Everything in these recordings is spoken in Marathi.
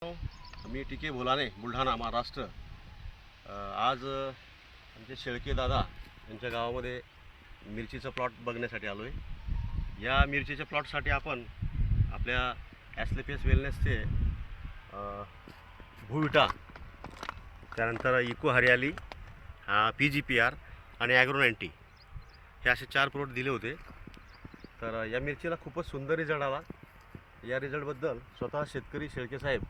मी टीके बोलाने बुलढाणा महाराष्ट्र। आज आमचे शेळके दादा यांच्या गावामध्ये मिरचीचा प्लॉट बघण्यासाठी आलो आहे। या मिरचीच्या प्लॉटसाठी आपण आपल्या ॲस्लेपियस वेलनेसचे भूविटा, त्यानंतर इको हरियाली, PGPR आणि ॲग्रो90 हे असे 4 प्लॉट दिले होते। तर या मिरचीला खूपच सुंदर रिझल्ट आला। या रिझल्टबद्दल स्वतः शेतकरी शेळके साहेब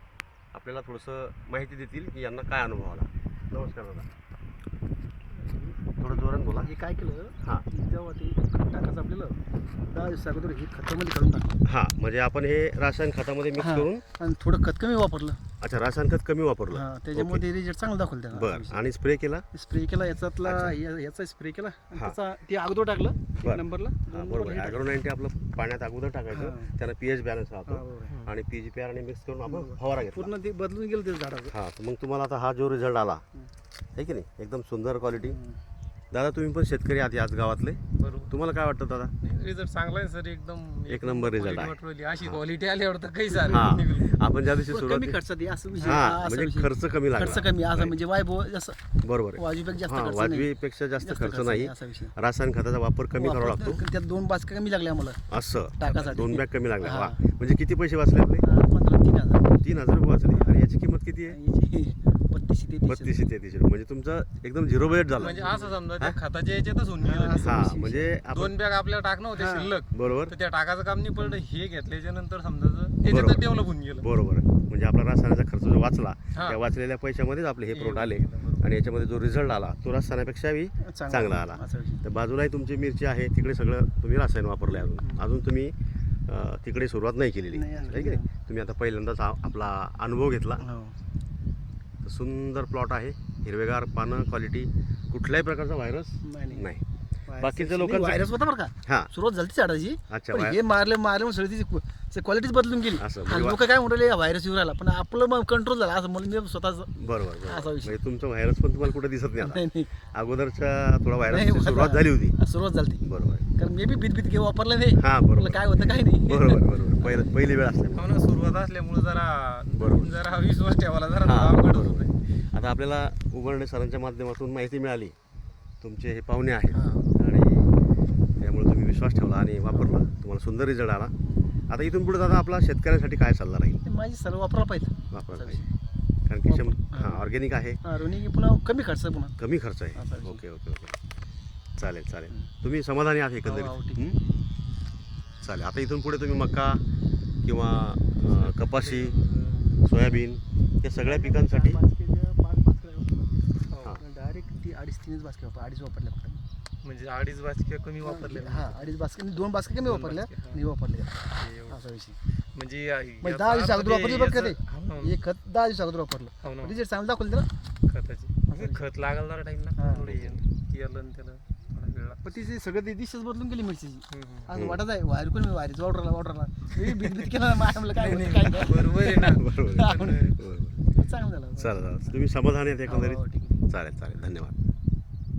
आपल्याला थोडंसं माहिती देतील की यांना काय अनुभव आला। नमस्कार दादा, थोडं जोरात बोला। हे काय केलं, हां, जेव्हा ते खत टाकायचं आपल्याला 10 दिवसाअगोदर हे खतामध्ये काढून टाकलं। हां, म्हणजे आपण हे रासायन खतामध्ये मिक्स करून आणि थोडं खत कमी वापरलं। अच्छा, रासायन खत कमी वापरलं। हां, त्याच्यामुळे रिझल्ट चांगला दाखवलं त्याला। बरं, आणि स्प्रे केला? स्प्रे केला याचातला, याचा स्प्रे केला आणि त्याचा ते अगोदर टाकलं 1 नंबरला। हां, बरोबर। ॲग्रो90 आपलं पाण्यात अगोदर टाकायचं, त्याला pH बॅलन्स राहतो आणि PGPR आणि मिक्स करून आपण फवारा घेतो। पूर्ण ते बदलून गेलं ते झाडाचं। हां, तर मग तुम्हाला आता हा जो रिझल्ट आला आहे की नाही, एकदम सुंदर क्वालिटी। दादा, तुम्ही पण शेतकरी आहात याच गावातले, बरोबर। तुम्हाला काय वाटतं दादा? रिझल्ट चांगला आहे सर, एकदम एक नंबर रिझल्ट आहे। अशी क्वालिटी आल्यावर तर काही झालं हां, नाही। आपण ज्या दिवशी सुरुवात कमी खर्चात आहे असं विषय। हां, असं म्हणजे विषय. खर्च कमी लागला। खर्च कमी असं म्हणजे जसं बरोबर आहे। वाजवीपेक्षा जास्त हां, खर्च नाही। वाजवीपेक्षा जास्त खर्च नाही। असा विषय। रासायन खताचा वापर कमी करावा लागतो। त्यात 2 बास्के कमी लागले आम्हाला असं टाकासाठी। 2 बॅग कमी लागल्या। हां. वा, म्हणजे किती पैसे वाचले आपले? 15-3,000 3,000 रुपये वाचले। आणि याची किंमत किती आहे? 32-33 रुपये। म्हणजे तुमचं एकदम झिरो बजेट झालं। म्हणजे असं समजा त्या खताच्या याच्यातच होऊन गेलं। हां, म्हणजे आपण 2 बॅग आपल्याला टाकणं होते शिल्लक, बरोबर तर त्या टाकाचं काम नाही पडलं। हे घेतल्याच्या नंतर समजा त्याच्यातच डेव्हलप होऊन गेलं। बरोबर आहे। म्हणजे आपला रासायनाचा खर्च जो वाचला, हां. त्या वाचलेल्या पैशामध्येच आपले हे प्लॉट आले आणि याच्यामध्ये जो रिझल्ट आला तो रासायनापेक्षाही चांगला आला। असा विषय। तर बाजूलाही तुमची मिरची आहे, तिकडे सगळं तुम्ही रासायन वापरलं आहे। अजून तुम्ही तिकडे सुरुवात नाही केलेली आहे की नाही? तुम्ही आता पहिल्यांदाच आपला अनुभव घेतला। हो. तर सुंदर प्लॉट आहे, हिरवेगार पानं, क्वालिटी, कुठल्याही प्रकारचा व्हायरस नाही। बाकीच्या लोकांचं व्हायरस होता बरं का, हां, सुरुवात झाली झाडाची। अच्छा, पण हे मारले सगळी क्वालिटीच बदलून गेली। असं आणि म्हणजे लोक काय म्हणाले व्हायरस येऊ राहिला, पण आपलं मग कंट्रोल झाला असं म्हणून मी स्वतःच। बरोबर असा विषय. म्हणजे तुमचा व्हायरस पण तुम्हाला कुठे दिसत नाही आता। नाही अगोदरच्या थोडा नाही, व्हायरसची सुरुवात झाली होती। सुरुवात झाली बरोबर आहे। कारण मी बी भीत घेऊ वापरलं नाही। हां, बरोबर। म्हटलं काय होतं काय नाही। बरोबर पहिली वेळ असते। हो ना, सुरुवात असल्यामुळे बरोबर. जरा विश्वास ठेवायला जरा हां, अवघड बरोबर. होतं। आता आपल्याला उघडणे सरांच्या माध्यमातून माहिती मिळाली, तुमचे हे पाहुणे आहेत हां. आणि त्यामुळे तुम्ही विश्वास ठेवला आणि वापरला, तुम्हाला सुंदर रिझल्ट आला। आता इथून पुढे दादा आपला शेतकऱ्यांसाठी काय सल्ला राहील? ते माझी सर्व वापरायला पाहिजे। वापरायला पाहिजे, कारण की ऑर्गॅनिक आहे, रोनी पुन्हा कमी खर्च पुन्हा। कमी खर्च आहे। असा विषय. ओके ओके ओके, चालेल। तुम्ही समाधानी आहात हो, ठीक एकंदरीत? आहे. चालेल। आता इथून पुढे तुम्ही मका किंवा कपाशी, सोयाबीन या सगळ्या पिकांसाठी डायरेक्ट 2.5-3 बास्के 2.5 वापरले फक्त। म्हणजे 2.5 बासक्या कमी वापरले। हां, 2.5 बास्के 2 बास्के कमी वापरल्या बास्के, आणि वापरले एवढं. असा विषय। म्हणजे म्हणजे 10 दिवस अगोदर वापरली बरं का ते, हो हे खत 10 दिवस अगोदर वापरलं, ना, रिझल्ट चांगलं दाखवलं त्याला। खताची खत लागल जरा टाइम हां. लागतो, थोडे केलं आणि त्याला थोडा वेळ लागतो। पण तिची सगळं दिशच बदलून गेली मिरचीची। आज हम्म. वाटत आहे वायर कोण वायरीच वावरला मी भीत केला म्हणलं काय होतं, काय नाही। बरोबर आहे ना। बरोबर चांगलं झालं। चालेल, तुम्ही समाधानी आहेत हो, एकंदरीत? ठीक आहे. चालेल, धन्यवाद।